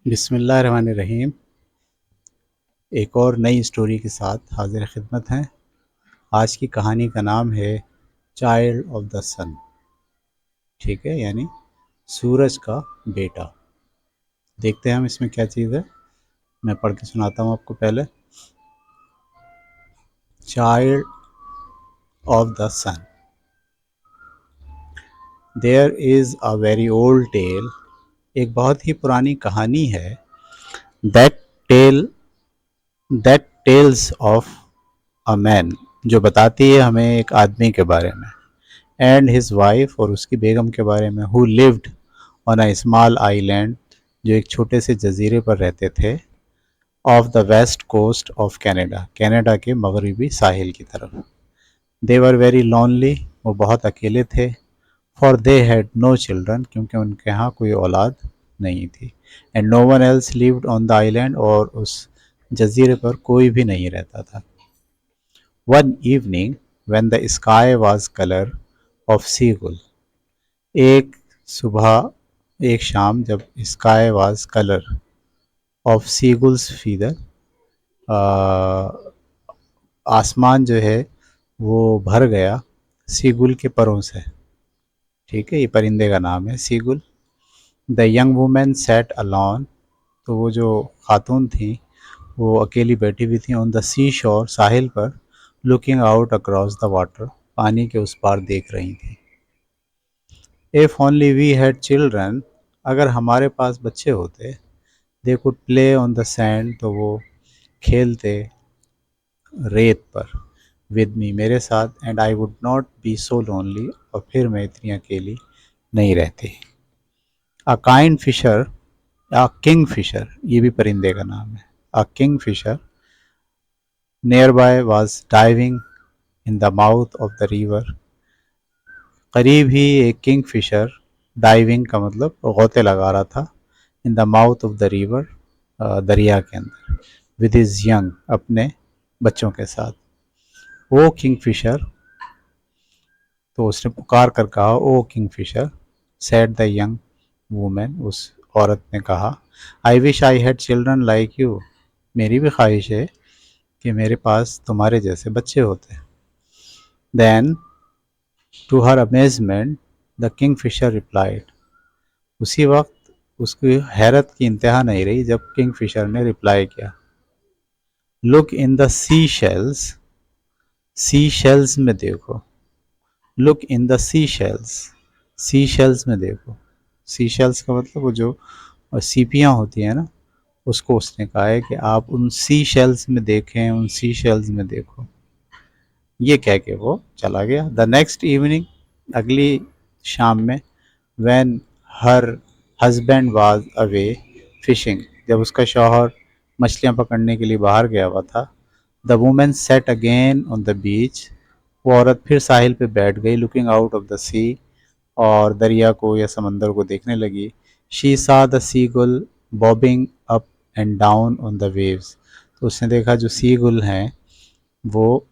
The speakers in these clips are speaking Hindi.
बिस्मिल्लाहिर्रहमानिर्रहीम। एक और नई स्टोरी के साथ हाजिर खिदमत हैं। आज की कहानी का नाम है चाइल्ड ऑफ द सन। ठीक है, यानी सूरज का बेटा। देखते हैं हम इसमें क्या चीज़ है। मैं पढ़ के सुनाता हूँ आपको पहले। Child of the sun. There is a very old tale. एक बहुत ही पुरानी कहानी है। That tale that tells of a man, जो बताती है हमें एक आदमी के बारे में, एंड हिज वाइफ, और उसकी बेगम के बारे में, who lived on a small island, जो एक छोटे से जजीरे पर रहते थे, of the west coast of Canada, Canada के मगरबी साहिल की तरफ। दे वर वेरी लोनली, वो बहुत अकेले थे। For they had no children, क्योंकि उनके यहाँ कोई औलाद नहीं थी। And no one else lived on the island, और उस जजीरे पर कोई भी नहीं रहता था। One evening when the sky was colour of seagull, एक सुबह, एक शाम, जब sky was colour of seagull's feather, आसमान जो है वो भर गया सीगुल के परों से। ठीक है, ये परिंदे का नाम है seagull. The young women set alone, तो वो जो खातून थी वो अकेली बैठी हुई थी, ऑन द सी शोर, साहिल पर, looking out across the water, पानी के उस पार देख रही थी। If only we had children, अगर हमारे पास बच्चे होते, they could play on the sand, तो वो खेलते रेत पर, विद मी, मेरे साथ, and I would not be so lonely, और फिर मैं इतनी अकेली नहीं रहती। A kind fisher, a kingfisher, ये भी परिंदे का नाम है। A king Fisher near by was diving in the mouth of the river, करीब ही एक किंग फिशर, डाइविंग का मतलब गोते लगा रहा था, in the mouth of the river, दरिया के अंदर, विद हिज यंग, अपने बच्चों के साथ। ओ किंग फिशर, तो उसने पुकार कर कहा, O kingfisher, said the young women, उस औरत ने कहा, I wish I had children like you, मेरी भी ख्वाहिश है कि मेरे पास तुम्हारे जैसे बच्चे होते। Then to her amazement the kingfisher replied, उसी वक्त उसकी हैरत की इंतहा नहीं रही जब किंग फिशर ने रिप्लाई किया, look in the seashells, seashells में देखो, look in the seashells, seashells में देखो। सी शेल्स का मतलब वो जो सीपियाँ होती हैं ना, उसको उसने कहा है कि आप उन सी शेल्स में देखें, उन सी शेल्स में देखो। ये कह के वो चला गया। द नेक्स्ट इवनिंग, अगली शाम में, when her husband was away fishing, जब उसका शौहर मछलियाँ पकड़ने के लिए बाहर गया हुआ था, the women set again on the beach, वो औरत फिर साहिल पे बैठ गई, looking out of the sea, और दरिया को या समंदर को देखने लगी। शी सा द सी गुल bobbing up and down on the waves, तो उसने देखा जो सी गुल हैं वो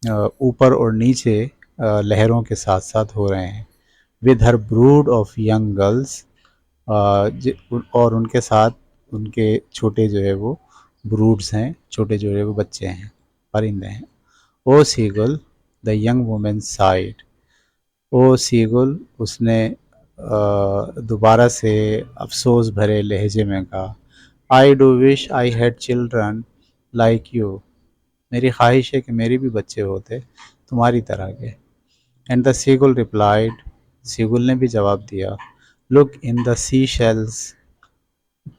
ऊपर और नीचे लहरों के साथ साथ हो रहे हैं। With her brood of young girls, और उनके साथ उनके छोटे जो है वो ब्रूड्स हैं, छोटे जो है वो बच्चे हैं, परिंदे हैं। O seagull, the young women sighed, O seagull, उसने दोबारा से अफसोस भरे लहजे में कहा, I do wish I had children like you, मेरी ख्वाहिश है कि मेरे भी बच्चे होते तुम्हारी तरह के। And the seagull replied, seagull ने भी जवाब दिया, look in the seashells,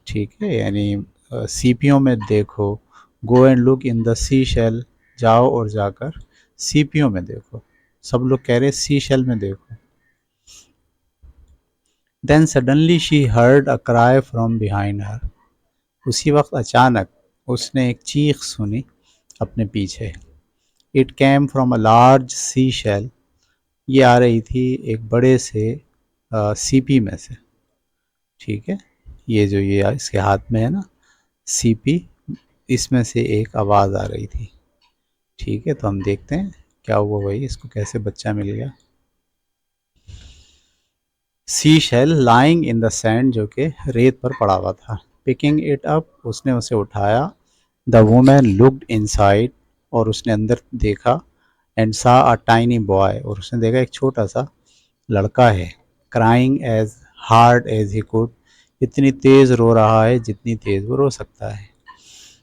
ठीक है, यानी सीपियों में देखो। Go and look in the seashell, जाओ और जाकर सीपियों में देखो। सब लोग कह रहे सी शेल में देखो। Then suddenly she heard a cry from behind her, उसी वक्त अचानक उसने एक चीख सुनी अपने पीछे। It came from a large seashell, ये आ रही थी एक बड़े से सीपी में से। ठीक है, ये जो ये इसके हाथ में है ना सीपी, इसमें से एक आवाज़ आ रही थी। ठीक है, तो हम देखते हैं क्या हुआ भाई, इसको कैसे बच्चा मिल गया। Seashell lying in the sand, जो कि रेत पर पड़ा हुआ था। पिकिंग इट अप, उसने उसे उठाया। द वुमेन लुक्ड इनसाइड, और उसने अंदर देखा। एंड सा अ टाइनी बॉय, और उसने देखा एक छोटा सा लड़का है। Crying as hard as he could, इतनी तेज़ रो रहा है जितनी तेज़ वो रो सकता है।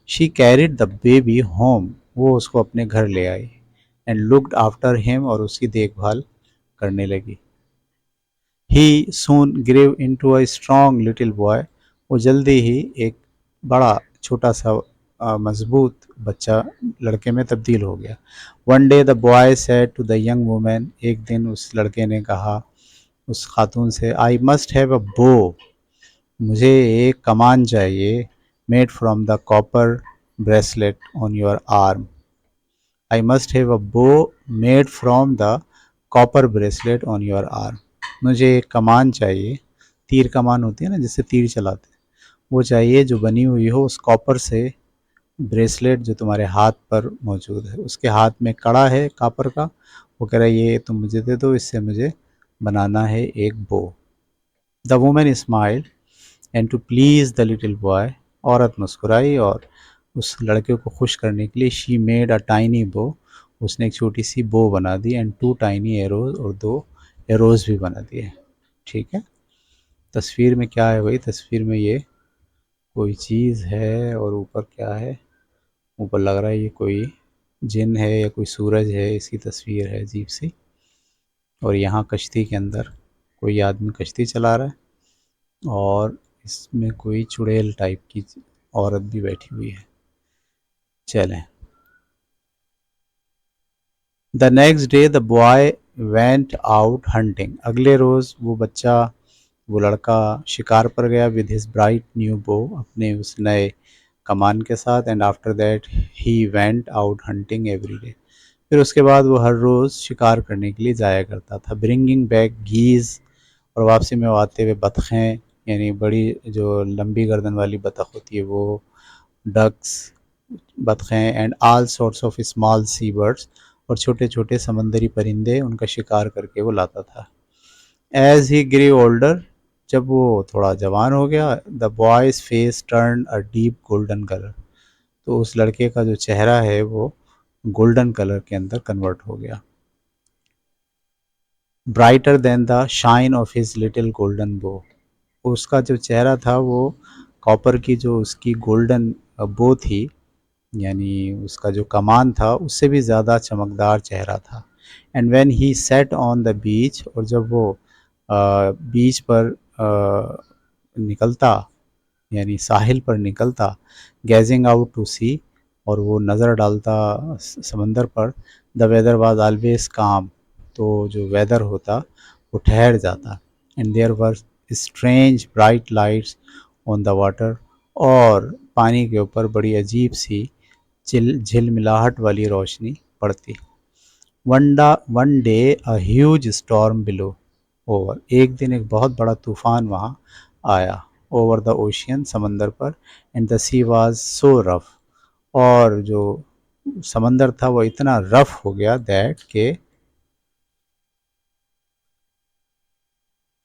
She carried the baby home, वो उसको अपने घर ले आई। एंड लुक्ड आफ्टर हिम, और उसकी देखभाल करने लगी। He soon grew into a strong little boy, वो जल्दी ही एक बड़ा छोटा सा मजबूत बच्चा लड़के में तब्दील हो गया। One day the boy said to the young women, एक दिन उस लड़के ने कहा उस खातून से, आई मस्ट हैव अ बो, मुझे एक कमान चाहिए। Made from the copper bracelet on your arm, I must have a bow made from the copper bracelet on your arm, मुझे एक कमान चाहिए। तीर कमान होती है ना जिससे तीर चलाते हैं, वो चाहिए जो बनी हुई हो उस कॉपर से। ब्रेसलेट जो तुम्हारे हाथ पर मौजूद है, उसके हाथ में कड़ा है कापर का, वो कह रहा है ये तुम मुझे दे दो, इससे मुझे बनाना है एक bow. The women smiled and to please the little boy, औरत मुस्कुराई और उस लड़के को खुश करने के लिए शी मेड अ टाइनी बो, उसने एक छोटी सी बो बना दी। एंड टू टाइनी एरोज, और दो एरोज भी बना दिए। ठीक है, तस्वीर में क्या है भाई, तस्वीर में ये कोई चीज़ है और ऊपर क्या है, ऊपर लग रहा है ये कोई जिन है या कोई सूरज है, इसकी तस्वीर है अजीब सी। और यहाँ कश्ती के अंदर कोई आदमी कश्ती चला रहा है, और इसमें कोई चुड़ैल टाइप की औरत भी बैठी हुई है। चलें, the next day the boy went out hunting, अगले रोज़ वो बच्चा, वो लड़का शिकार पर गया। विद हिज ब्राइट न्यू बो, अपने उस नए कमान के साथ। And after that he went out hunting every day, फिर उसके बाद वो हर रोज़ शिकार करने के लिए जाया करता था। ब्रिंगिंग बैक गीज़, और वापसी में वो आते हुए बतखें, यानी बड़ी जो लंबी गर्दन वाली बतख होती है वो, डक्स, बतखें, and all sorts of small sea birds, और छोटे छोटे समंदरी परिंदे, उनका शिकार करके वो लाता था। एज ही ग्रे ओल्डर, जब वो थोड़ा जवान हो गया, the boys face turn a deep golden colour, तो उस लड़के का जो चेहरा है वो गोल्डन कलर के अंदर कन्वर्ट हो गया। Brighter then the shine of his little golden बो, उसका जो चेहरा था वो कॉपर की जो उसकी गोल्डन बो थी, यानी उसका जो कमान था उससे भी ज़्यादा चमकदार चेहरा था। And when he set on the beach, और जब वो बीच पर निकलता, यानी साहिल पर निकलता, गैजिंग आउट टू सी, और वो नज़र डालता समंदर पर, द वेदर वाज ऑलवेज काम, तो जो वेदर होता वो ठहर जाता। And there were strange bright lights on the water, और पानी के ऊपर बड़ी अजीब सी झिलमिलाहट वाली रोशनी पड़ती। One day a huge storm below over, एक दिन एक बहुत बड़ा तूफान वहाँ आया। ओवर द ओशियन, समंदर पर। And the sea was so rough, और जो समंदर था वो इतना रफ हो गया दैट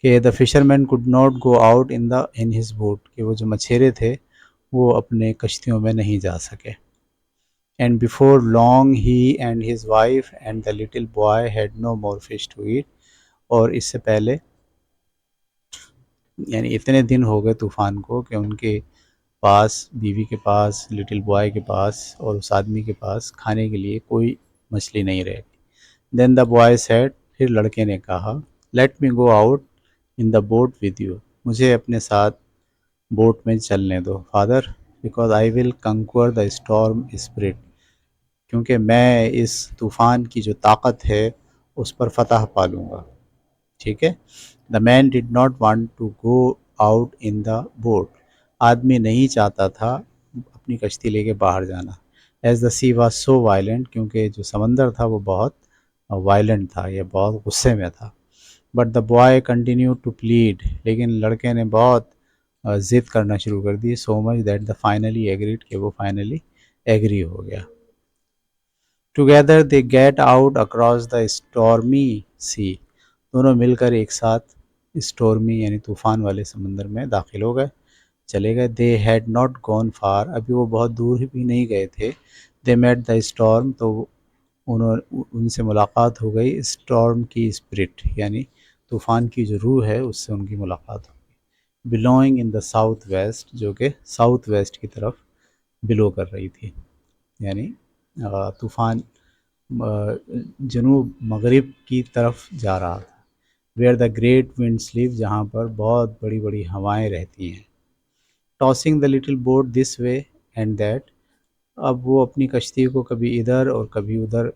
के the fisherman could not go out in his boat, कि वो जो मछेरे थे वो अपने कश्तियों में नहीं जा सके। And before long he and his wife and the little boy had no more fish to eat, और इससे पहले, यानी इतने दिन हो गए तूफान को कि उनके पास, बीवी के पास, लिटिल बॉय के पास और उस आदमी के पास खाने के लिए कोई मछली नहीं रह गई। देन द बॉय सेड, फिर लड़के ने कहा, let me go out in the boat with you, मुझे अपने साथ बोट में चलने दो father, because I will conquer the storm spirit, क्योंकि मैं इस तूफ़ान की जो ताकत है उस पर फतह पा लूँगा। ठीक है, the man did not want to go out in the boat, आदमी नहीं चाहता था अपनी कश्ती लेके बाहर जाना। As the sea was so violent, क्योंकि जो समंदर था वो बहुत वायलेंट था, या बहुत गुस्से में था। But the boy continue to plead, लेकिन लड़के ने बहुत ज़िद करना शुरू कर दी। So much that the finally agreed, कि वो फाइनली एग्री हो गया। Together they get out across the stormy sea, दोनों मिलकर एक साथ स्टॉर्मी यानी तूफ़ान वाले समंदर में दाखिल हो गए। चले गए। They had not gone far, अभी वो बहुत दूर भी नहीं गए थे। दे मेट द स्टॉर्म, तो उनसे मुलाकात हो गई स्टॉर्म की स्पिरिट, यानी तूफ़ान की जो रूह है उससे उनकी मुलाकात हो गई। Billowing in the south west, जो कि साउथ वेस्ट की तरफ बिलो कर रही थी, यानी तूफ़ान जनूब मगरिब की तरफ जा रहा था। Where the great winds live, जहाँ पर बहुत बड़ी बड़ी हवाएं रहती हैं। Tossing the little boat this way and that, अब वो अपनी कश्ती को कभी इधर और कभी उधर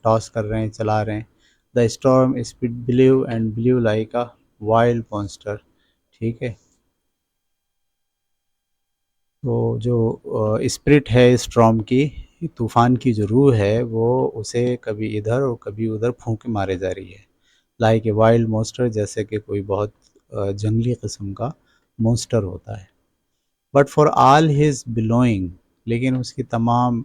टॉस कर रहे हैं, चला रहे हैं। The storm speed believe and believe like a wild monster, ठीक है। तो जो स्पिरिट है स्टॉर्म की, तूफान की जो रूह है, वो उसे कभी इधर और कभी उधर फूंके मारे जा रही है। लाइक ए वाइल्ड मॉन्स्टर, जैसे कि कोई बहुत जंगली किस्म का मॉन्स्टर होता है। But for all his billowing, लेकिन उसकी तमाम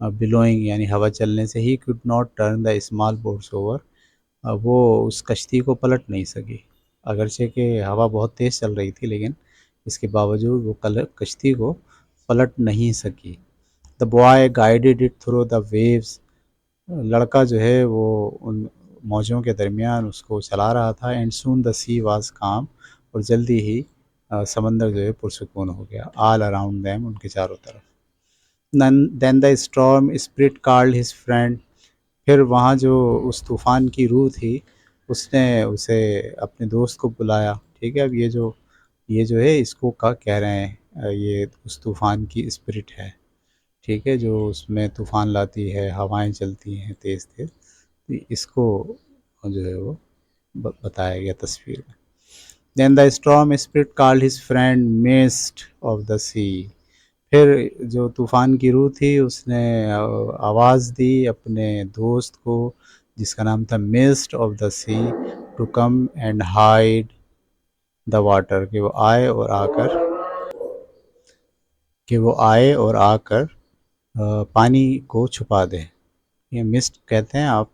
बिलोइंग यानी हवा चलने से, he could not turn the small boats over, वो उस कश्ती को पलट नहीं सकी। अगरचे कि हवा बहुत तेज़ चल रही थी, लेकिन इसके बावजूद वो कश्ती को पलट नहीं सकी। The boy guided it through the waves, लड़का जो है वो उन मौजों के दरमियान उसको चला रहा था। And soon the sea was काम, और जल्दी ही समंदर जो है पुरसुकून हो गया। ऑल अराउंड देम, उनके चारों तरफ। Then the storm spirit called his friend, फिर वहाँ जो उस तूफ़ान की रूह थी, उसने उसे अपने दोस्त को बुलाया, ठीक है। अब ये जो है इसको क्या कह रहे हैं, ये उस तूफ़ान की स्पिरिट है, ठीक है, जो उसमें तूफ़ान लाती है, हवाएं चलती हैं तेज़ तेज़, तो इसको जो है वो बताया गया तस्वीर में। Then the storm spirit called his friend mist of the sea, फिर जो तूफ़ान की रूह थी उसने आवाज़ दी अपने दोस्त को, जिसका नाम था mist of the sea, to come and hide the water, कि वो आए और आकर पानी को छुपा दे। ये मिस्ट कहते हैं आप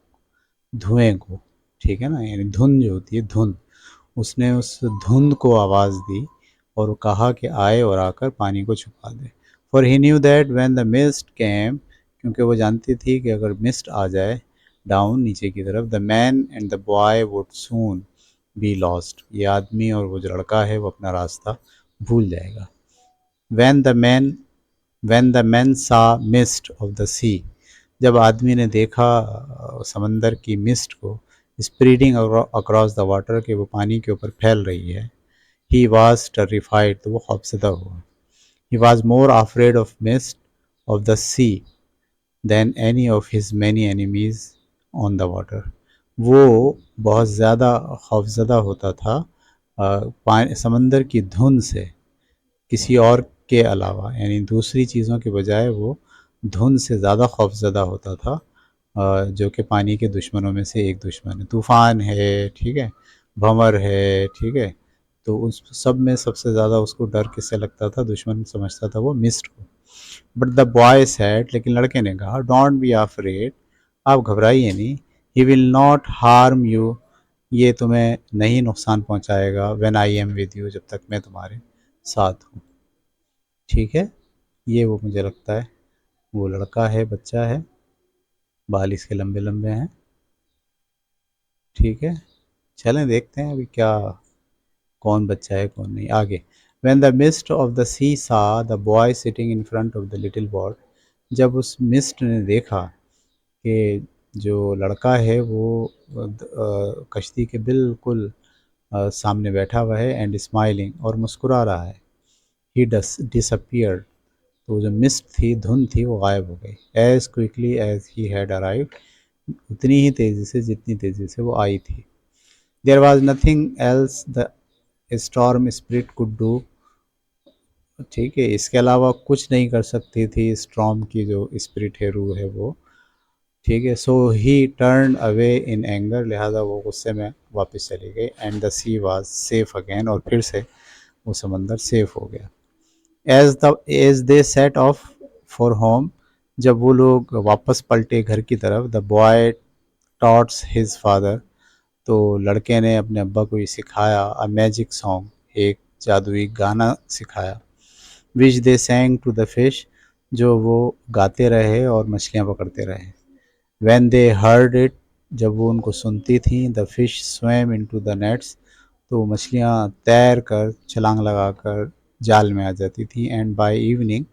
धुएं को, ठीक है ना, यानी धुंध जो होती है, धुंध, उसने उस धुंध को आवाज़ दी और कहा कि आए और आकर पानी को छुपा दे। For he knew that when the mist came, क्योंकि वो जानती थी कि अगर मिस्ट आ जाए डाउन नीचे की तरफ, the man and the boy would soon be lost, ये आदमी और वो जो लड़का है वो अपना रास्ता भूल जाएगा। When the man when the man सा मिस्ट ऑफ द सी, जब आदमी ने देखा समंदर की मिस्ट को स्प्रेडिंग अक्रॉस द वाटर, के वो पानी के ऊपर फैल रही है, ही वॉज टेरिफाइड, तो वो खौफजदा हुआ। He was more afraid of mist of the sea than any of his many enemies on the water, वो बहुत ज़्यादा खौफजदा होता था समंदर की धुंध से, किसी और के अलावा, यानी दूसरी चीज़ों के बजाय वो धुंध से ज़्यादा खौफज़दा होता था, जो कि पानी के दुश्मनों में से एक दुश्मन है। तूफ़ान है, ठीक है, भंवर है, ठीक है, तो उस सब में सबसे ज़्यादा उसको डर किससे लगता था, दुश्मन समझता था वो मिस्ट को। बट द बॉय सेड, लेकिन लड़के ने कहा, डोंट बी अफ्रेड, आप घबराइए नहीं, he will not harm you, ये तुम्हें नहीं नुकसान पहुंचाएगा, when I am with you, जब तक मैं तुम्हारे साथ हूँ, ठीक है। ये वो मुझे लगता है वो लड़का है, बच्चा है, बाल इसके लंबे लंबे हैं, ठीक है। चलें देखते हैं अभी क्या, कौन बच्चा है कौन नहीं। आगे, when the mist of the sea saw the boy sitting in front of the little boat, जब उस मिस्ट ने देखा कि जो लड़का है वो कश्ती के बिल्कुल सामने बैठा हुआ है, एंड स्माइलिंग, और मुस्कुरा रहा है। ही डिसअपियर्ड, तो जो मिस्ट थी, धुंध थी, वो गायब हो गई। As quickly as he had arrived, उतनी ही तेज़ी से जितनी तेज़ी से वो आई थी। There was nothing else the storm spirit could do, ठीक है, इसके अलावा कुछ नहीं कर सकती थी स्टॉर्म की जो स्पिरिट है, रूह है वो, ठीक है। So he turn away in anger, लिहाजा वो गुस्से में वापस चली गई। And the sea was safe again, और फिर से वो समंदर सेफ हो गया। As they set off for home, जब वो लोग वापस पलटे घर की तरफ, the boy taught his father, तो लड़के ने अपने अब्बा को ये सिखाया, अ मैजिक सॉन्ग, एक जादुई गाना सिखाया। विच दे सेंग टू द फिश, जो वो गाते रहे और मछलियाँ पकड़ते रहे। When they heard it, जब वो उनको सुनती थी, the fish swam into the nets, तो मछलियाँ तैर कर छलांग लगाकर जाल में आ जाती थी। एंड बाय इवनिंग,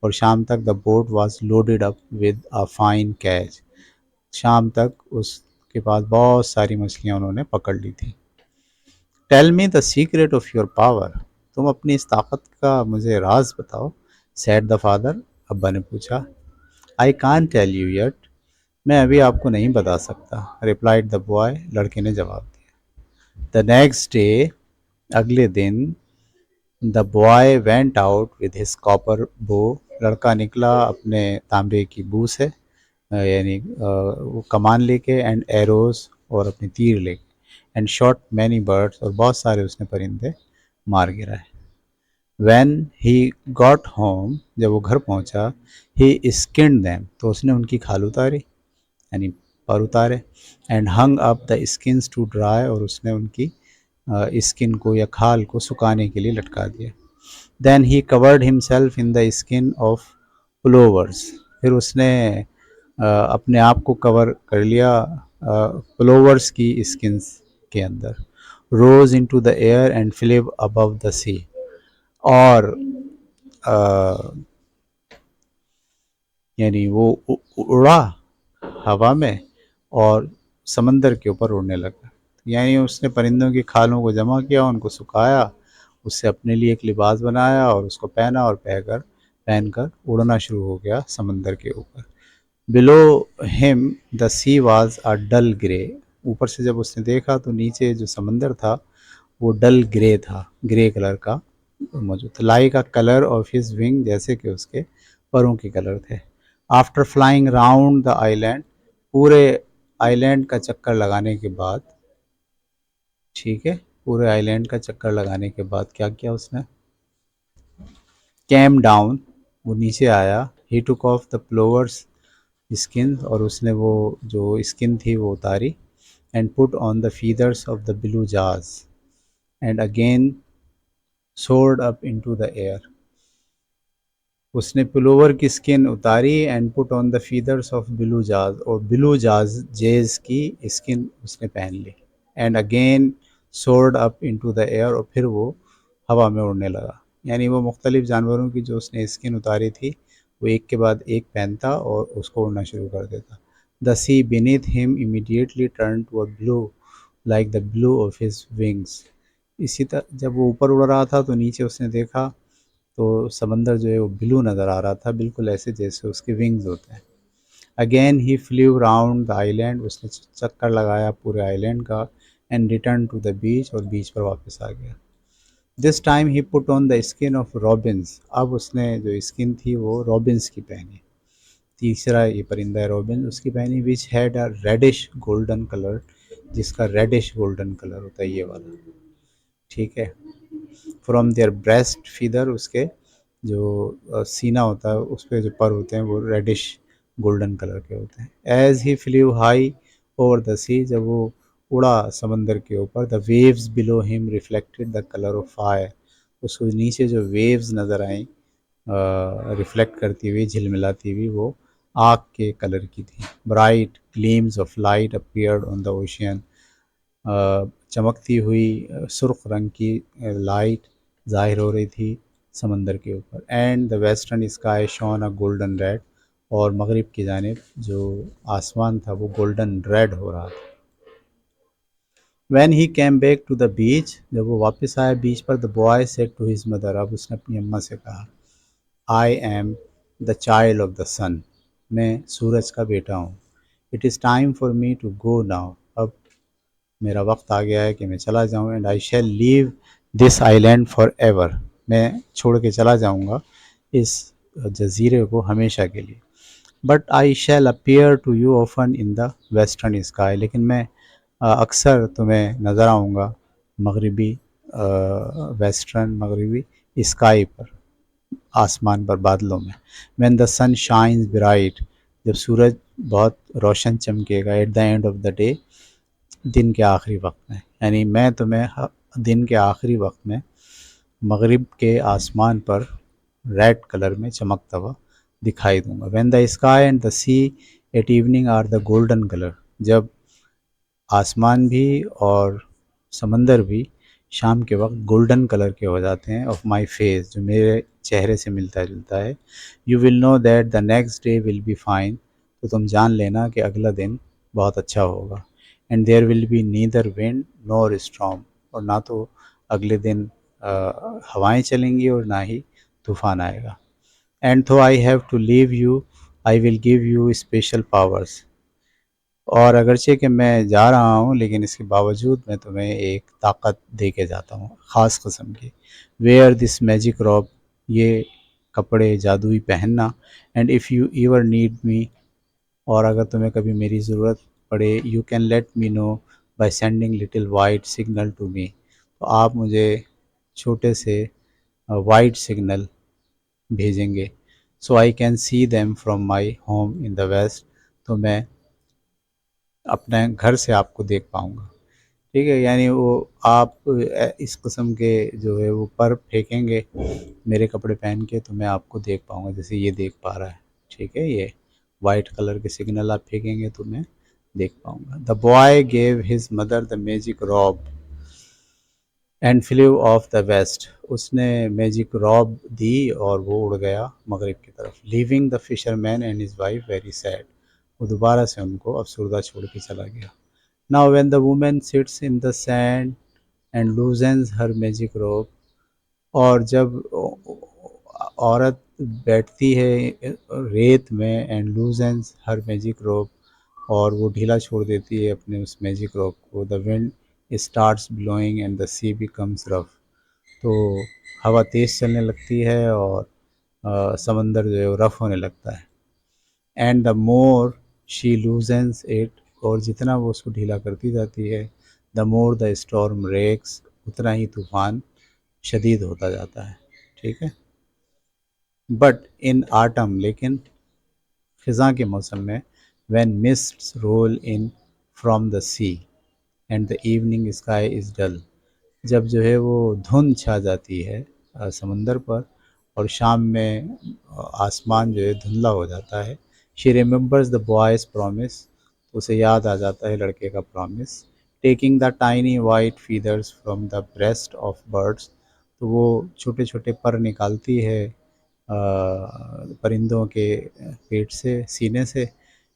और शाम तक, the boat was loaded up with a fine catch, शाम तक उसके पास बहुत सारी मछलियाँ उन्होंने पकड़ ली थी। Tell me the secret of your power, तुम अपनी इस ताकत का मुझे राज बताओ, सेड द फादर, अब्बा ने पूछा। आई कान टेल यू येट, मैं अभी आपको नहीं बता सकता, रिप्लाइड द बॉय, लड़के ने जवाब दिया। द नेक्स्ट डे, अगले दिन, the boy went out with his copper बो, लड़का निकला अपने तांबे की बू से, यानी वो कमान लेके, एंड एरोज, और अपने तीर लेके, एंड शॉट मैनी बर्ड्स, और बहुत सारे उसने परिंदे मार गिराए। When he got home, जब वो घर पहुंचा, he skinned them, तो उसने उनकी खाल उतारी, यानी पर उतारे, and hung up the skins to dry, और उसने उनकी स्किन को या खाल को सुखाने के लिए लटका दिया। Then he covered himself in the skin of plovers, फिर उसने अपने आप को कवर कर लिया प्लोवर्स की स्किन्स के अंदर। Rose into the air and flew above the sea, और यानी वो उड़ा हवा में और समंदर के ऊपर उड़ने लगा। यानी उसने परिंदों की खालों को जमा किया, उनको सुखाया, उससे अपने लिए एक लिबास बनाया और उसको पहना, और पहनकर उड़ना शुरू हो गया समंदर के ऊपर। Below him the sea was a dull grey, ऊपर से जब उसने देखा तो नीचे जो समंदर था वो डल ग्रे था, ग्रे कलर का मौजूद था। Like a colour of his wing, जैसे कि उसके परों के कलर थे। After flying round the island, पूरे आइलैंड का चक्कर लगाने के बाद, ठीक है, पूरे आइलैंड का चक्कर लगाने के बाद क्या किया उसने, कैम डाउन, वो नीचे आया, he took off the plover's skin, और उसने वो जो स्किन थी वो उतारी, and put on the feathers of the blue jays, and again soared up into the air, उसने पुलोवर की स्किन उतारी, and put on the feathers of blue jays, और ब्लू जाज जेज की स्किन उसने पहन ली, and again soared up into the air, और फिर वो हवा में उड़ने लगा। यानी वो मुख्तलिफ जानवरों की जो उसने स्किन उतारी थी वो एक के बाद एक पहनता और उसको उड़ना शुरू कर देता। The sea beneath him immediately turn to a blue like the blue of his wings, इसी तरह जब वो ऊपर उड़ रहा था तो नीचे उसने देखा तो समंदर जो है वो ब्लू नज़र आ रहा था, बिल्कुल ऐसे जैसे उसके विंग्स होते हैं। Again he flew round the island, उसने चक्कर लगाया पूरे आइलैंड का, and return to the beach, और बीच पर वापस आ गया। This time he put on the skin of robins, अब उसने जो स्किन थी वो रॉबिन्स की पहनी, तीसरा ये परिंदा है रॉबिन, उसकी पहनी, which had a reddish golden colour, जिसका रेडिश गोल्डन कलर होता है ये वाला, ठीक है। फ्रॉम देयर ब्रेस्ट फीदर, उसके जो सीना होता है उस पर जो पर होते हैं वो रेडिश गोल्डन कलर के होते हैं। As he flew high over the sea, जब वो उड़ा समंदर के ऊपर, the waves below him reflected the colour of fire, उसको नीचे जो वेव्स नज़र आई रिफ्लेक्ट करती हुई, झिलमिलाती हुई, वो आग के कलर की थी। Bright gleams of light appeared on the ocean, चमकती हुई सुर्ख रंग की लाइट ज़ाहिर हो रही थी समंदर के ऊपर। And the western sky shone a golden red, और मगरिब की जानिब जो आसमान था वो गोल्डन रेड हो रहा था। When he came back to the beach, जब वो वापस आया बीच पर, the boy said to his mother, अब उसने अपनी अम्मा से कहा, I am the child of the sun, मैं सूरज का बेटा हूँ। It is time for me to go now, अब मेरा वक्त आ गया है कि मैं चला जाऊँ। And I shall leave this island for ever, मैं छोड़ के चला जाऊँगा इस जजीरे को हमेशा के लिए। But I shall appear to you often in the western sky, लेकिन मैं अक्सर तुम्हें नज़र आऊँगा मगरिबी वेस्टर्न मगरिबी स्काई पर, आसमान पर, बादलों में। When the sun shines bright, जब सूरज बहुत रोशन चमकेगा, at the end of the day, दिन के आखिरी वक्त में, यानी मैं तुम्हें दिन के आखिरी वक्त में मगरिब के आसमान पर रेड कलर में चमकता हुआ दिखाई दूंगा। When the sky and the sea at evening are the golden colour, जब आसमान भी और समंदर भी शाम के वक्त गोल्डन कलर के हो जाते हैं, ऑफ माई फेस, जो मेरे चेहरे से मिलता जुलता है, you will know that the next day will be fine, तो तुम जान लेना कि अगला दिन बहुत अच्छा होगा। And there will be neither wind nor storm, और ना तो अगले दिन हवाएं चलेंगी और ना ही तूफान आएगा। And though I have to leave you, I will give you special powers, और अगरचे कि मैं जा रहा हूँ लेकिन इसके बावजूद मैं तुम्हें एक ताकत दे के जाता हूँ ख़ास किस्म की। वेयर दिस मैजिक रॉब, ये कपड़े जादुई पहनना। And if you ever need me, और अगर तुम्हें कभी मेरी ज़रूरत पड़े, you can let me know by sending little white signal to me, तो आप मुझे छोटे से वाइट सिग्नल भेजेंगे। So I can see them from my home in the west, तो मैं अपने घर से आपको देख पाऊँगा। ठीक है, यानी वो आप इस किस्म के जो है वो पर फेंकेंगे मेरे कपड़े पहन के, तो मैं आपको देख पाऊँगा जैसे ये देख पा रहा है। ठीक है, ये वाइट कलर के सिग्नल आप फेंकेंगे तो मैं देख पाऊँगा। The boy gave his mother the magic robe and flew off the west, उसने मैजिक रॉब दी और वो उड़ गया मगरिब की तरफ। Leaving the fisherman and his wife very sad, वो दोबारा से उनको अफसरदा छोड़ के चला गया। Now when the woman sits in the sand and loosens her magic rope, और जब औरत बैठती है रेत में, एंड लूजेंस हर मैजिक रोप, और वो ढीला छोड़ देती है अपने उस मैजिक रोप को, the wind starts blowing and the sea becomes rough, तो हवा तेज़ चलने लगती है और समंदर जो है वो रफ़ होने लगता है। And the more she loosens it, और जितना वो उसको ढीला करती जाती है, the more the storm wrecks, उतना ही तूफ़ान शदीद होता जाता है। ठीक है, बट इन आटम, लेकिन ख़ज़ां के मौसम में, when mists roll in from the sea and the evening sky is dull, जब जो है वो धुंध छा जाती है समंदर पर, और शाम में आसमान जो है धुंधला हो जाता है। She remembers the boys promise, उसे याद आ जाता है लड़के का promise. Taking the tiny white feathers from the breast of birds, तो वो छोटे छोटे पर निकालती है परिंदों के पेट से, सीने से।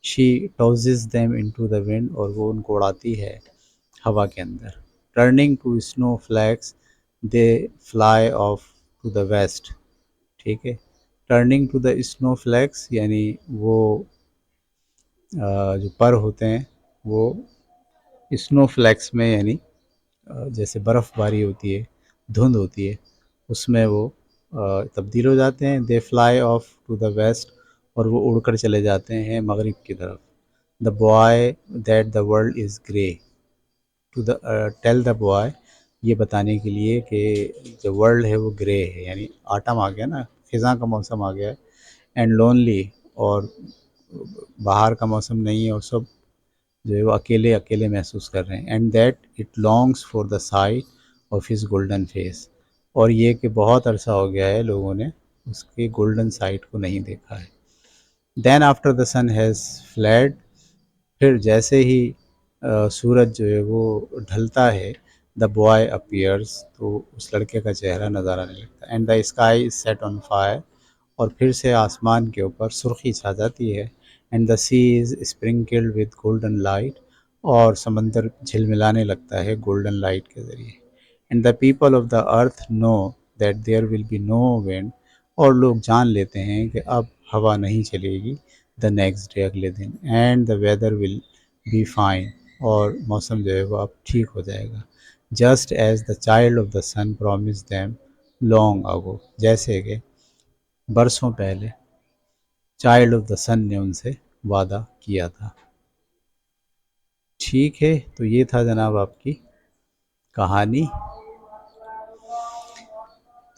She tosses them into the wind, और वो उनको उड़ाती है हवा के अंदर। Turning to snowflakes they fly off to the west. ठीक है, turning to the snowflakes यानी वो जो पर होते हैं वो स्नो फ्लैक्स में, यानी जैसे बर्फ़बारी होती है, धुंध होती है, उसमें वो तब्दील हो जाते हैं। They fly off to the west, और वो उड़कर चले जाते हैं मगरिब की तरफ। The boy that the world is grey, to the tell the boy, ये बताने के लिए कि जो वर्ल्ड है वो ग्रे है, यानी आटम आ गया ना, ख़िज़ां का मौसम आ गया है। एंड लोनली, और बाहर का मौसम नहीं है और सब जो है वो अकेले अकेले महसूस कर रहे हैं। And that it longs for the site of his golden face, और ये कि बहुत अरसा हो गया है लोगों ने उसके गोल्डन साइट को नहीं देखा है। Then after the sun has fled, फिर जैसे ही सूरज जो है वो ढलता है, द बॉय अपीयर्स, तो उस लड़के का चेहरा नज़र आने लगता है। And the sky is set on fire, और फिर से आसमान के ऊपर सुर्खी छा जाती है। And the sea is sprinkled with golden light, और समंदर झिलमिलाने लगता है गोल्डन लाइट के ज़रिए। And the people of the earth know that there will be no wind, और लोग जान लेते हैं कि अब हवा नहीं चलेगी द नेक्स्ट डे, अगले दिन। And the weather will be fine, और मौसम जो है वो अब ठीक हो जाएगा। Just as the child of the sun promised them long ago, जैसे कि बरसों पहले चाइल्ड ऑफ द सन ने उनसे वादा किया था। ठीक है, तो ये था जनाब आपकी कहानी।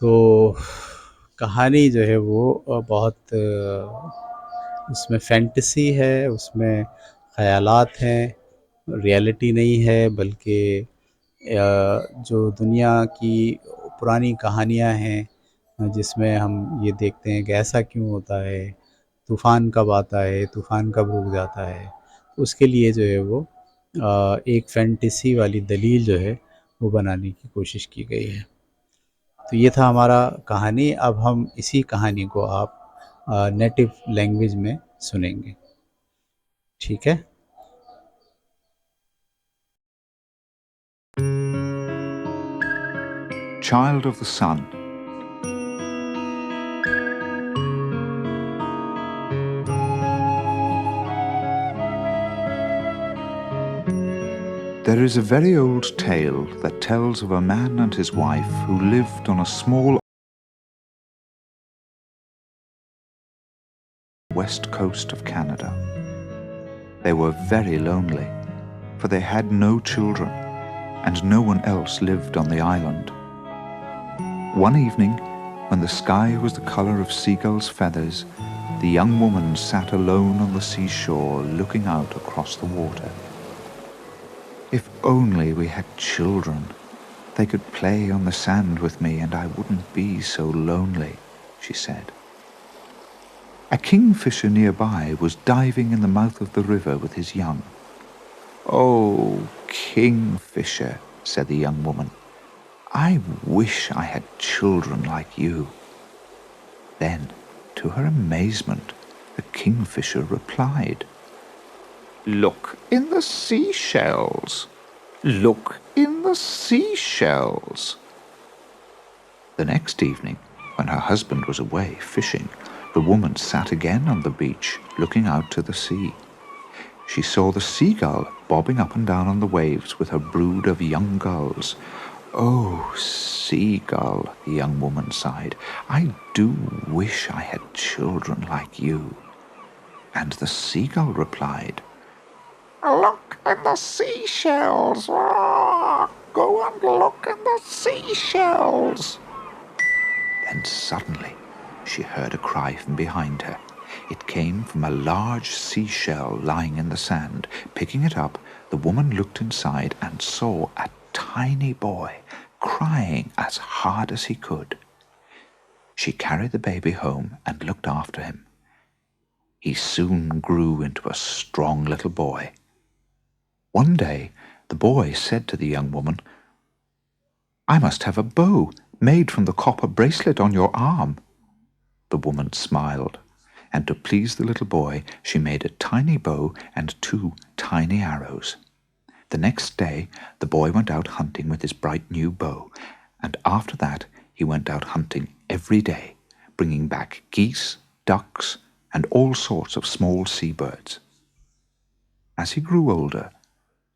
तो कहानी जो है वो बहुत उसमें फैंटेसी है, उसमें ख़यालात हैं, रियलिटी नहीं है, बल्कि जो दुनिया की पुरानी कहानियाँ हैं जिसमें हम ये देखते हैं कि ऐसा क्यों होता है, तूफ़ान कब आता है, तूफ़ान कब रुक जाता है। उसके लिए जो है वो एक फैंटेसी वाली दलील जो है वो बनाने की कोशिश की गई है। तो ये था हमारा कहानी। अब हम इसी कहानी को आप नेटिव लैंग्वेज में सुनेंगे, ठीक है? Child of the Sun. There is a very old tale that tells of a man and his wife who lived on a small west coast of Canada. They were very lonely, for they had no children, and no one else lived on the island. One evening, when the sky was the colour of seagulls' feathers, the young woman sat alone on the seashore looking out across the water. If only we had children, they could play on the sand with me and I wouldn't be so lonely, she said. A kingfisher nearby was diving in the mouth of the river with his young. "Oh, kingfisher," said the young woman, "I wish I had children like you." Then, to her amazement, the kingfisher replied, "Look in the seashells. Look in the seashells." The next evening, when her husband was away fishing, the woman sat again on the beach, looking out to the sea. She saw the seagull bobbing up and down on the waves with her brood of young gulls. "Oh, seagull," the young woman sighed, "I do wish I had children like you." And the seagull replied, "Look in the seashells. Go and look in the seashells." Then suddenly she heard a cry from behind her. It came from a large seashell lying in the sand. Picking it up, the woman looked inside and saw a tiny boy crying as hard as he could. She carried the baby home and looked after him. He soon grew into a strong little boy. One day, the boy said to the young woman, "I must have a bow made from the copper bracelet on your arm." The woman smiled, and to please the little boy, she made a tiny bow and 2 tiny arrows. The next day, the boy went out hunting with his bright new bow, and after that he went out hunting every day, bringing back geese, ducks, and all sorts of small seabirds. As he grew older,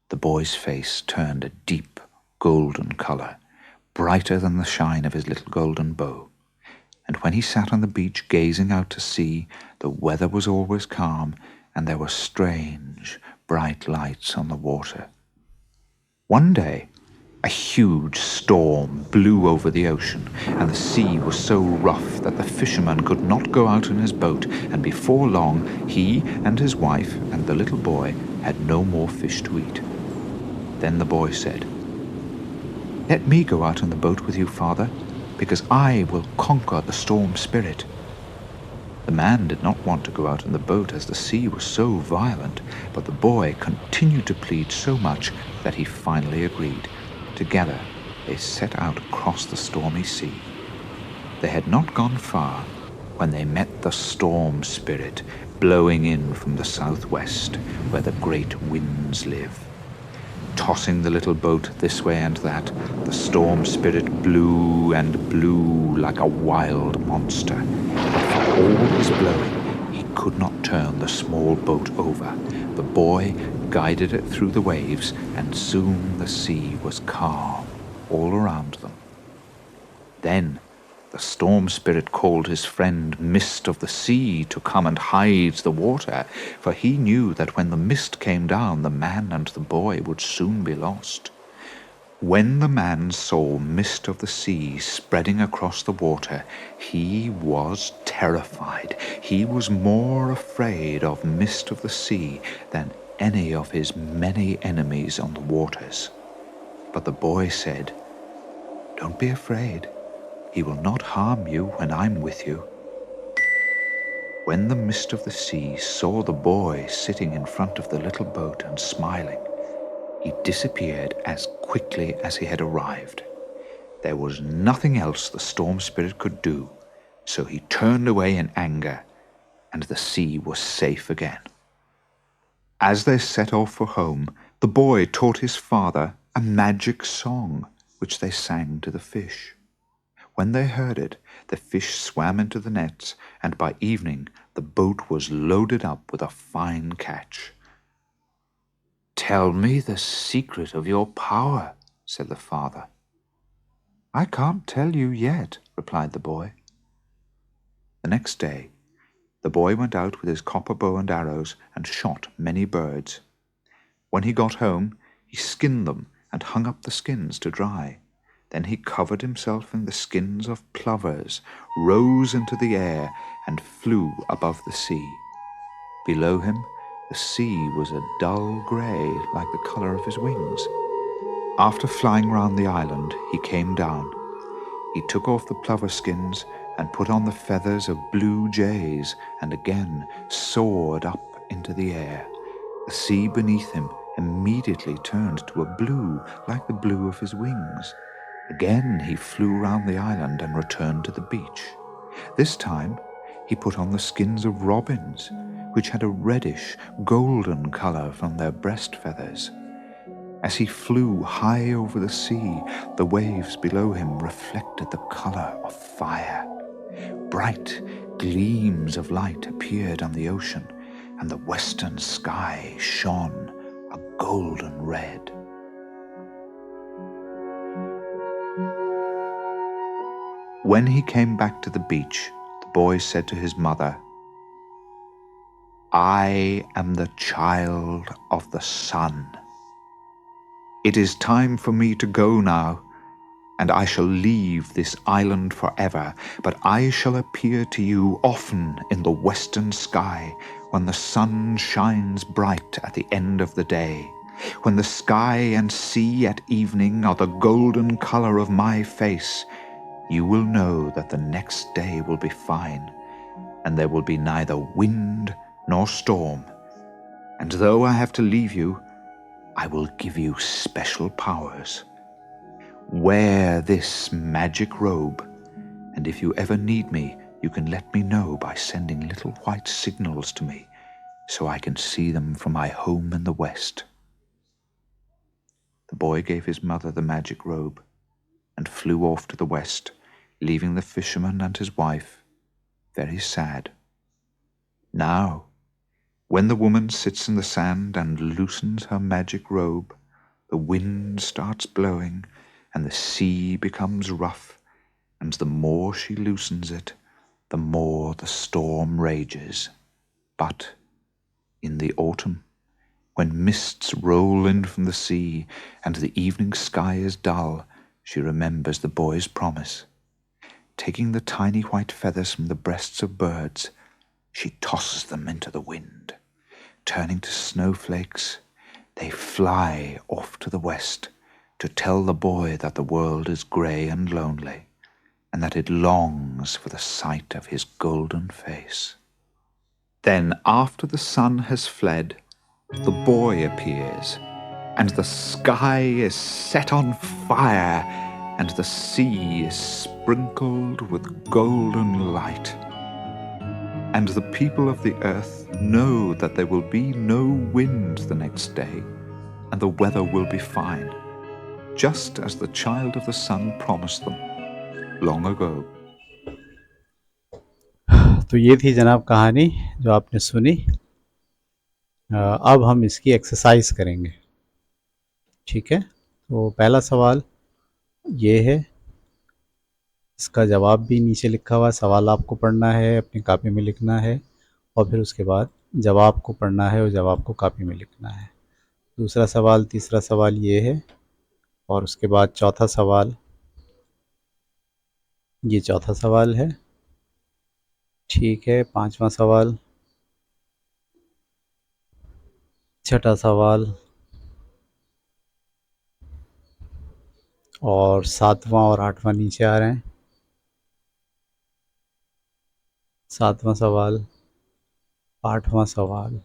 the boy's face turned a deep golden colour, brighter than the shine of his little golden bow. And when he sat on the beach gazing out to sea, the weather was always calm, and there were strange, bright lights on the water. One day, a huge storm blew over the ocean, and the sea was so rough that the fisherman could not go out in his boat, and before long he and his wife and the little boy had no more fish to eat. Then the boy said, "Let me go out in the boat with you, Father, because I will conquer the storm spirit." The man did not want to go out in the boat as the sea was so violent, but the boy continued to plead so much that he finally agreed. Together they set out across the stormy sea. They had not gone far when they met the storm spirit blowing in from the southwest, where the great winds live. Tossing the little boat this way and that, the storm spirit blew and blew like a wild monster. But for all his blowing, he could not turn the small boat over. The boy guided it through the waves, and soon the sea was calm all around them. Then the storm spirit called his friend Mist of the Sea to come and hide the water, for he knew that when the mist came down, the man and the boy would soon be lost. When the man saw Mist of the Sea spreading across the water, he was terrified. He was more afraid of Mist of the Sea than any of his many enemies on the waters. But the boy said, "Don't be afraid. He will not harm you when I'm with you." When the mist of the sea saw the boy sitting in front of the little boat and smiling, he disappeared as quickly as he had arrived. There was nothing else the storm spirit could do, so he turned away in anger, and the sea was safe again. As they set off for home, the boy taught his father a magic song, which they sang to the fish. When they heard it, the fish swam into the nets, and by evening the boat was loaded up with a fine catch. "Tell me the secret of your power," said the father. "I can't tell you yet," replied the boy. The next day, the boy went out with his copper bow and arrows and shot many birds. When he got home, he skinned them and hung up the skins to dry. Then he covered himself in the skins of plovers, rose into the air, and flew above the sea. Below him, the sea was a dull grey, like the colour of his wings. After flying round the island, he came down. He took off the plover skins and put on the feathers of blue jays, and again soared up into the air. The sea beneath him immediately turned to a blue like the blue of his wings. Again he flew round the island and returned to the beach. This time he put on the skins of robins, which had a reddish, golden colour from their breast feathers. As he flew high over the sea, the waves below him reflected the colour of fire. Bright gleams of light appeared on the ocean, and the western sky shone a golden red. When he came back to the beach, the boy said to his mother, "I am the child of the sun. It is time for me to go now, and I shall leave this island forever, but I shall appear to you often in the western sky when the sun shines bright at the end of the day. When the sky and sea at evening are the golden colour of my face, you will know that the next day will be fine, and there will be neither wind nor storm. And though I have to leave you, I will give you special powers. Wear this magic robe, and if you ever need me, you can let me know by sending little white signals to me, so I can see them from my home in the west." The boy gave his mother the magic robe and flew off to the west, leaving the fisherman and his wife very sad. Now, when the woman sits in the sand and loosens her magic robe, the wind starts blowing and the sea becomes rough, and the more she loosens it, the more the storm rages. But in the autumn, when mists roll in from the sea and the evening sky is dull, she remembers the boy's promise. Taking the tiny white feathers from the breasts of birds, she tosses them into the wind. Turning to snowflakes, they fly off to the west to tell the boy that the world is grey and lonely, and that it longs for the sight of his golden face. Then, after the sun has fled, the boy appears, and the sky is set on fire, and the sea is sprinkled with golden light. And the people of the earth know that there will be no wind the next day, and the weather will be fine, just as the child of the sun promised them long ago. तो ये थी जनाब कहानी जो आपने सुनी। अब हम इसकी एक्सरसाइज करेंगे, ठीक है। तो पहला सवाल ये है, इसका जवाब भी नीचे लिखा हुआ है। सवाल आपको पढ़ना है, अपनी कॉपी में लिखना है, और फिर उसके बाद जवाब को पढ़ना है और जवाब को कॉपी में लिखना है। दूसरा सवाल, तीसरा सवाल ये है, और उसके बाद चौथा सवाल, ये चौथा सवाल है, ठीक है। पांचवा सवाल, छठा सवाल, और सातवां और आठवां नीचे आ रहे हैं। 7वां सवाल, 8वां सवाल,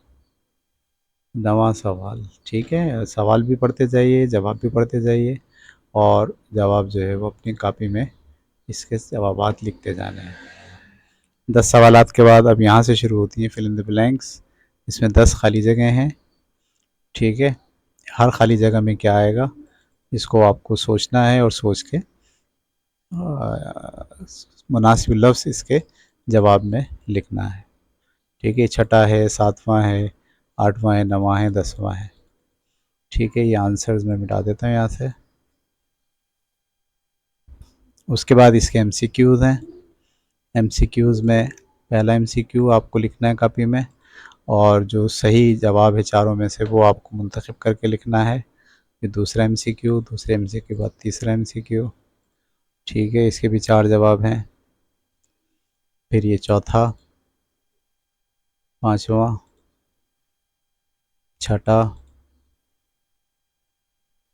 9वां सवाल। ठीक है, सवाल भी पढ़ते जाइए, जवाब भी पढ़ते जाइए, और जवाब जो है वो अपनी कॉपी में इसके जवाबात लिखते जाने हैं। 10 सवालात के बाद अब यहाँ से शुरू होती हैं फिल इन द ब्लैंक्स। इसमें 10 खाली जगह हैं। ठीक है, हर खाली जगह में क्या आएगा इसको आपको सोचना है, और सोच के मुनासिब लफ्ज़ इसके जवाब में लिखना है। ठीक है, छठा है, 7वां है, 8वां है, 9वां है, 10वां है। ठीक है, ये आंसर्स मैं मिटा देता हूँ यहाँ से। उसके बाद इसके एमसीक्यूज़ हैं। एमसीक्यूज़ में पहला एमसीक्यू आपको लिखना है कॉपी में, और जो सही जवाब है चारों में से वो आपको मुंतखब करके लिखना है। फिर दूसरा एमसीक्यू, दूसरे एमसीक्यू के बाद तीसरा एमसीक्यू। ठीक है, इसके भी 4 जवाब हैं। फिर ये चौथा, पाँचवा, छठा।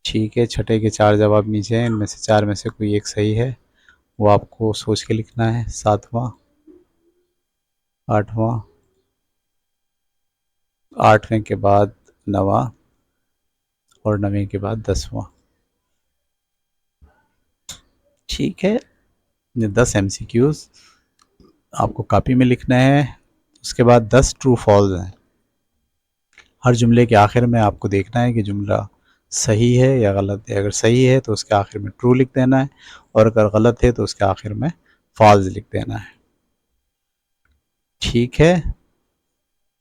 ठीक है, छठे के 4 जवाब नीचे हैं, इनमें से 4 में से कोई एक सही है, वो आपको सोच के लिखना है। 7वां, 8वां, 8वें के बाद 9वां, और 9वें के बाद 10वां। ठीक है, ये 10 एमसीक्यूज़ आपको कॉपी में लिखना है। उसके बाद 10 ट्रू फॉल्स हैं। हर जुमले के आखिर में आपको देखना है कि जुमला सही है या गलत है। अगर सही है तो उसके आखिर में ट्रू लिख देना है, और अगर गलत है तो उसके आखिर में फॉल्स लिख देना है। ठीक है,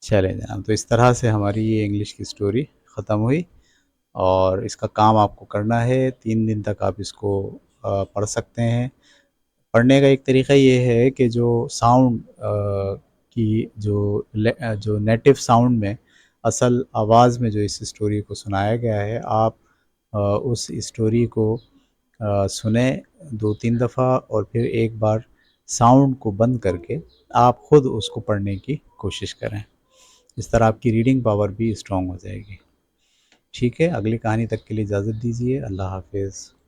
चले जनाब, तो इस तरह से हमारी ये इंग्लिश की स्टोरी ख़त्म हुई, और इसका काम आपको करना है। 3 दिन तक आप इसको पढ़ सकते हैं। पढ़ने का एक तरीका ये है कि जो साउंड की जो नेटिव साउंड में, असल आवाज़ में जो इस स्टोरी को सुनाया गया है, आप उस स्टोरी को सुने 2-3 दफ़ा, और फिर एक बार साउंड को बंद करके आप ख़ुद उसको पढ़ने की कोशिश करें। इस तरह आपकी रीडिंग पावर भी स्ट्रॉन्ग हो जाएगी। ठीक है, अगली कहानी तक के लिए इजाज़त दीजिए। अल्लाह हाफ़िज़।